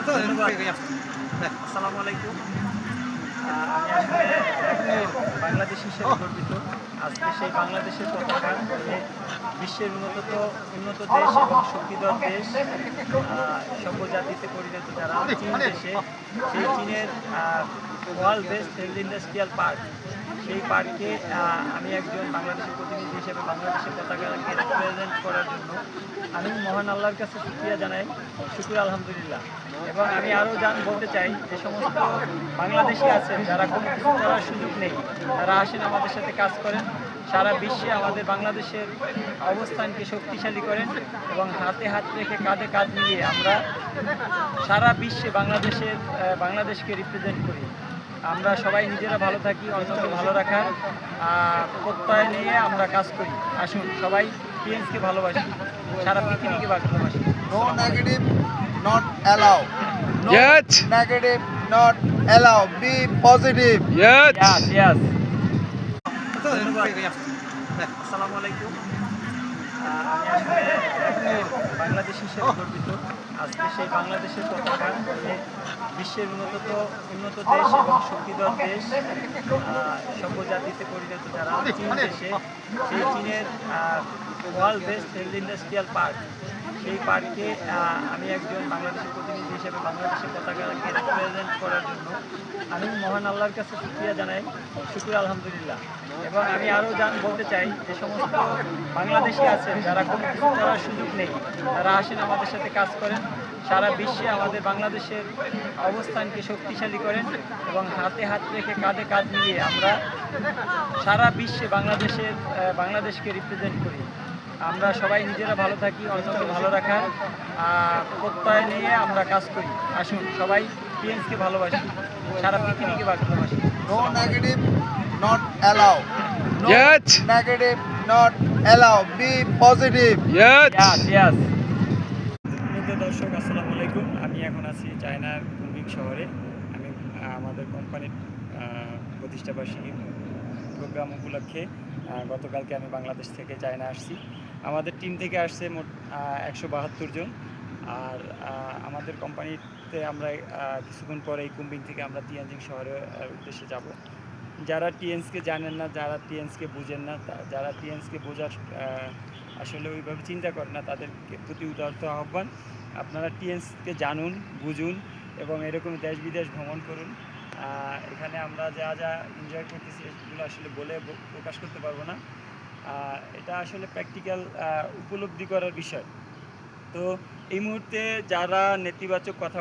ধন্যবাদ। আসসালামু আলাইকুম। আমি আসলে বাংলাদেশি হিসেবে গর্বিত। আজকে সেই বাংলাদেশের পতাকা যে বিশ্বের উন্নত দেশ এবং শক্তিধর দেশ, সভ্য জাতিতে পরিণত যারা চীন দেশে, সেই চীনের world best health industrial park, সেই পার্কে আমি একজন বাংলাদেশের প্রতিনিধি হিসেবে বাংলাদেশের পতাকাকে রিপ্রেজেন্ট করার জন্য আমি মহান আল্লাহর কাছে শুকরিয়া জানাই, শুকর আলহামদুলিল্লাহ। এবং আমি আরও বলতে চাই, যে সমস্ত বাংলাদেশি আছেন যারা কোনো কিছু করার সুযোগ নেই, তারা আসেন আমাদের সাথে কাজ করেন, সারা বিশ্বে আমাদের বাংলাদেশের অবস্থানকে শক্তিশালী করেন এবং হাতে হাত রেখে কাঁধে কাঁধ মিলিয়ে আমরা সারা বিশ্বে বাংলাদেশকে রিপ্রেজেন্ট করি। আমরা সবাই নিজেরা ভালো থাকি, অন্যকে ভালো রাখার প্রত্যয় নিয়ে আমরা কাজ করি। আসুন সবাই টিএনসকে ভালোবাসি, সারা পৃথিবীকে ভালোবাসি। No negative, not allow. No Yes. negative, not allow. Be positive. Yes. Yes. ধন্যবাদ। আসসালামু আলাইকুম। আমি আসলে বাংলাদেশি হিসেবে গর্বিত। আজকে সেই বাংলাদেশের পতাকা যে বিশ্বের উন্নত দেশ এবং শক্তিধর দেশ, সভ্য জাতিতে পরিণত যারা চীন দেশে, সেই চীনের world best health industrial park, সেই পার্কে আমি একজন বাংলাদেশের প্রতিনিধি হিসেবে বাংলাদেশের পতাকাকে রিপ্রেজেন্ট করার জন্য আমি মহান আল্লাহর কাছে শুকরিয়া জানাই, শুকর আলহামদুলিল্লাহ। এবং আমি আরও বলতে চাই, যে সমস্ত বাংলাদেশি আছেন যারা কোনো কিছু করার সুযোগ নেই, তারা আসেন আমাদের সাথে কাজ করেন, সারা বিশ্বে আমাদের বাংলাদেশের অবস্থানকে শক্তিশালী করেন এবং হাতে হাত রেখে কাঁধে কাঁধ মিলিয়ে আমরা সারা বিশ্বে বাংলাদেশকে রিপ্রেজেন্ট করি। আমরা সবাই নিজেরা ভালো থাকি, অন্যকে ভালো রাখার প্রত্যয় নিয়ে আমরা কাজ করি। আসুন সবাই টিএনসকে ভালোবাসি, সারা পৃথিবীকে ভালোবাসি। No negative, not allow. No Yes. negative, not allow. Be positive. Yes. Yes. দর্শক আসসালামু আলাইকুম। আমি এখন আছি চায়নার কুনমিং শহরে। আমি আমাদের কোম্পানির প্রতিষ্ঠাবার্ষিকী প্রোগ্রাম উপলক্ষে গতকালকে আমি বাংলাদেশ থেকে চায়না আসছি। আমাদের টিম থেকে আসছে মোট 172 জন। আর আমাদের কোম্পানিতে আমরা কিছুক্ষণ পরে এই কুনমিং থেকে আমরা তিয়ানজিং শহরের উদ্দেশ্যে যাব। যারা টিএনসকে জানেন না, যারা টিএনসকে বুঝেন না, যারা টিএনসকে বোঝার আসলে ওইভাবে চিন্তা করেন না, তাদেরকে প্রতি উদারত আহ্বান, আপনারা টিএনসকে জানুন, বুঝুন এবং এরকম দেশ বিদেশ ভ্রমণ করুন। এখানে আমরা যা যা এনজয় করতেছি এগুলো আসলে বলে প্রকাশ করতে পারবো না। এটা আসলে প্র্যাকটিক্যাল উপলব্ধি করার বিষয়। তো এই মুহূর্তে যারা নেতিবাচক কথা